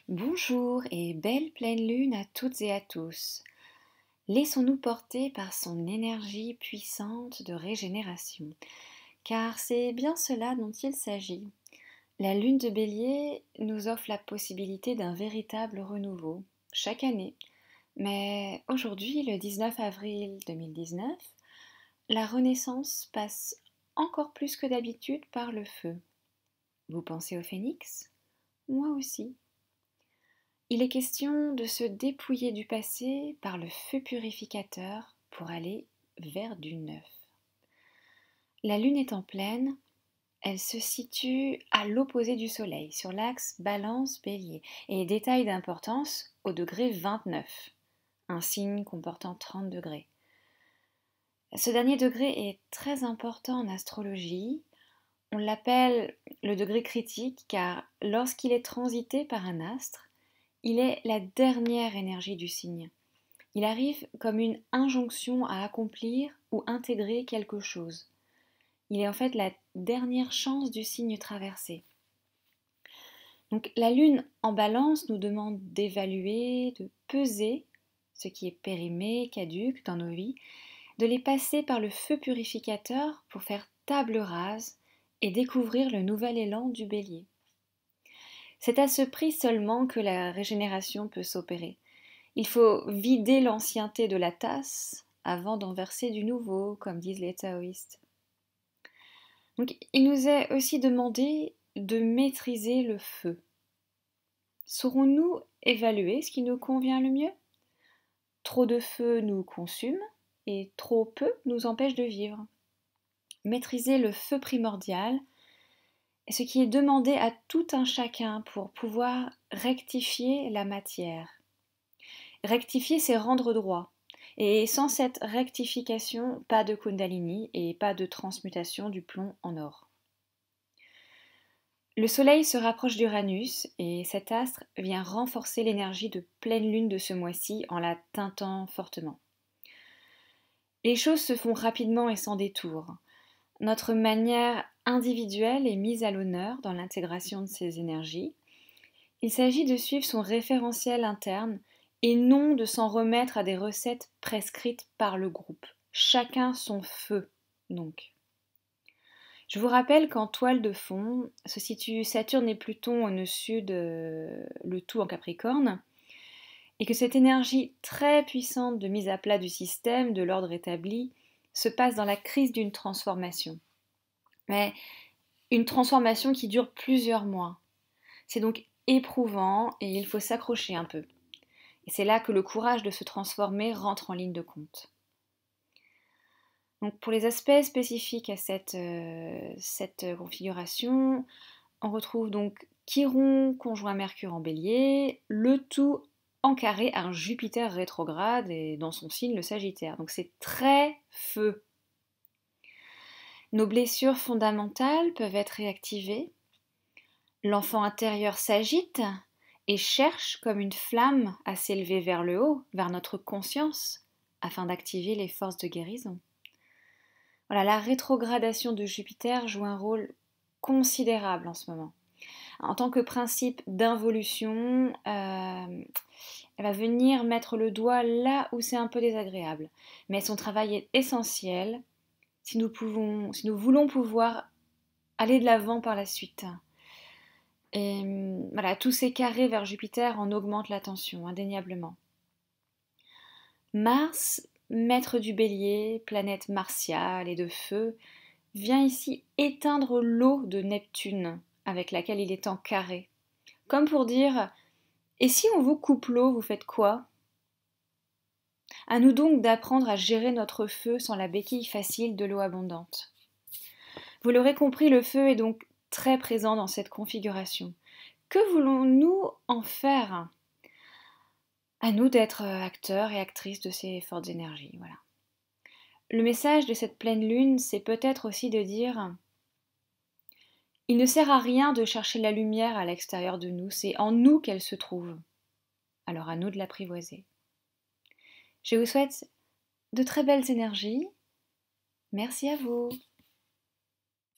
Bonjour et belle pleine lune à toutes et à tous. Laissons-nous porter par son énergie puissante de régénération, car c'est bien cela dont il s'agit. La lune de Bélier nous offre la possibilité d'un véritable renouveau, chaque année. Mais aujourd'hui, le 19 avril 2019, la renaissance passe encore plus que d'habitude par le feu. Vous pensez au phénix? Moi aussi. Il est question de se dépouiller du passé par le feu purificateur pour aller vers du neuf. La lune est en pleine, elle se situe à l'opposé du soleil, sur l'axe Balance-Bélier, et détail d'importance au degré 29, un signe comportant 30 degrés. Ce dernier degré est très important en astrologie. On l'appelle le degré critique car lorsqu'il est transité par un astre, il est la dernière énergie du signe. Il arrive comme une injonction à accomplir ou intégrer quelque chose. Il est en fait la dernière chance du signe traversé. Donc la lune en balance nous demande d'évaluer, de peser ce qui est périmé, caduc dans nos vies, de les passer par le feu purificateur pour faire table rase et découvrir le nouvel élan du bélier. C'est à ce prix seulement que la régénération peut s'opérer. Il faut vider l'ancienneté de la tasse avant d'en verser du nouveau, comme disent les taoïstes. Donc, il nous est aussi demandé de maîtriser le feu. Saurons-nous évaluer ce qui nous convient le mieux? Trop de feu nous consume et trop peu nous empêche de vivre. Maîtriser le feu primordial est ce qui est demandé à tout un chacun pour pouvoir rectifier la matière. Rectifier, c'est rendre droit. Et sans cette rectification, pas de Kundalini et pas de transmutation du plomb en or. Le Soleil se rapproche d'Uranus et cet astre vient renforcer l'énergie de pleine lune de ce mois-ci en la teintant fortement. Les choses se font rapidement et sans détour. Notre manière individuelle est mise à l'honneur dans l'intégration de ces énergies. Il s'agit de suivre son référentiel interne et non de s'en remettre à des recettes prescrites par le groupe. Chacun son feu, donc. Je vous rappelle qu'en toile de fond se situent Saturne et Pluton au nœud sud, le tout en Capricorne, et que cette énergie très puissante de mise à plat du système, de l'ordre établi, se passe dans la crise d'une transformation. Mais une transformation qui dure plusieurs mois. C'est donc éprouvant et il faut s'accrocher un peu. Et c'est là que le courage de se transformer rentre en ligne de compte. Donc pour les aspects spécifiques à cette configuration, on retrouve donc Chiron conjoint Mercure en Bélier, le tout en carré à un Jupiter rétrograde et dans son signe le Sagittaire. Donc c'est très feu. Nos blessures fondamentales peuvent être réactivées. L'enfant intérieur s'agite et cherche comme une flamme à s'élever vers le haut, vers notre conscience, afin d'activer les forces de guérison. Voilà, la rétrogradation de Jupiter joue un rôle considérable en ce moment. En tant que principe d'involution, elle va venir mettre le doigt là où c'est un peu désagréable. Mais son travail est essentiel si nous voulons pouvoir aller de l'avant par la suite. Et voilà, tous ces carrés vers Jupiter en augmentent la tension, indéniablement. Mars, maître du Bélier, planète martiale et de feu, vient ici éteindre l'eau de Neptune avec laquelle il est en carré. Comme pour dire « Et si on vous coupe l'eau, vous faites quoi ?» À nous donc d'apprendre à gérer notre feu sans la béquille facile de l'eau abondante. Vous l'aurez compris, le feu est donc très présent dans cette configuration. Que voulons-nous en faire? À nous d'être acteurs et actrices de ces fortes énergies. Voilà. Le message de cette pleine lune, c'est peut-être aussi de dire il ne sert à rien de chercher la lumière à l'extérieur de nous, c'est en nous qu'elle se trouve. Alors à nous de l'apprivoiser. Je vous souhaite de très belles énergies. Merci à vous.